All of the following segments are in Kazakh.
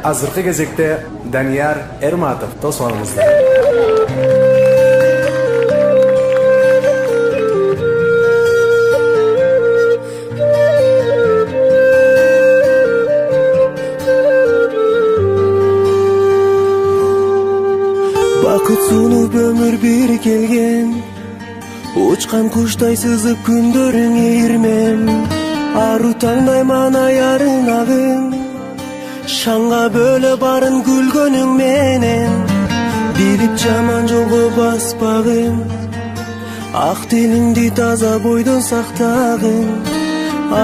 азыркы кезекте Данияр Эрматов тосуп алыңыздар. Бакыт сунуп өмүр бир келген, учкан куштай сызып күндөрүңө ирмем. Ару таңдай мана ярын агын, шаңга бөлө барын күлгөнүң менен. Билип жаман жолго баспагын, ак тилиңди таза бойдон сактагын.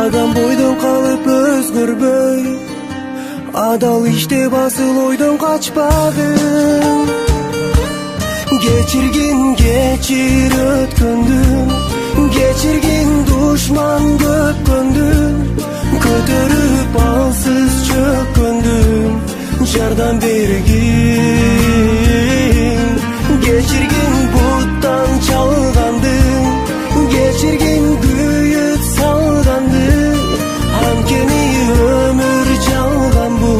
Адам бойдон калып өзгөрбөй, адал иштеп асыл ойдон качпагын. Geçirgin geçir ötkündün, geçirgin düşman köpkündün, kötörüp alsız çökkündün, jardan bergin. Geçirgin buttan çalgandın, geçirgin büyüt salgandın, hankeni ömür çalgan bu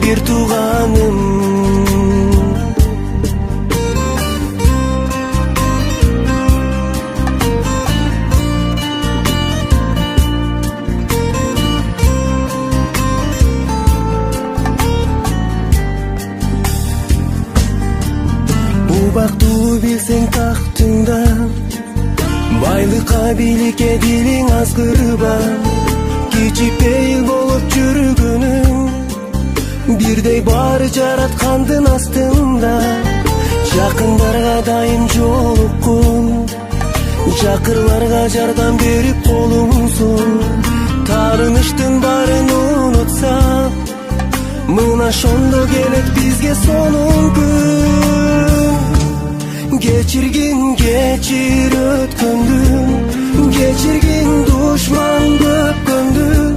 bir tuğanım. Бактуу билсең тактыңда, байлыкка бийликке дилиң азгырба. Кичипейил болуп жүргөнүң, бирдей баары жараткандын астында. Жакындарга дайым жолуккун, жакырларга жардам берип колуңсун. Таарыныштын баарын унутсак, мына ошондо келет бизге сонун күн. Geçirgin geçir ötkündün, geçirgin düşman köpkündün,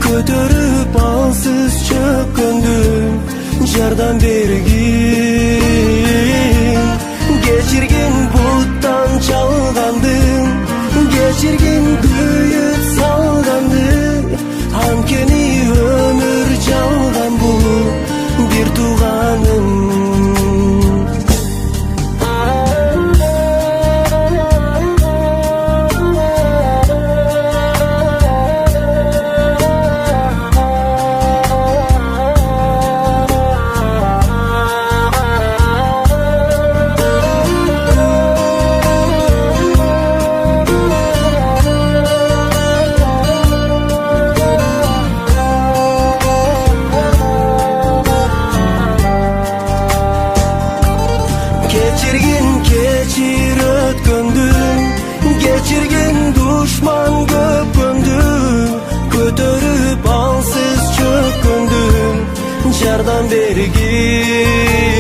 kötörüp alsız çökkündün, jardan bergin. Geçirgin buttan çalgandın, geçirgin büyüt salgandın, hankeni ömür çalgan bu bir tuğanım. Geçirgin geçir ötkündün, geçirgin düşman köpkündün, kötörüp alsız çökkündün, jardan bergin.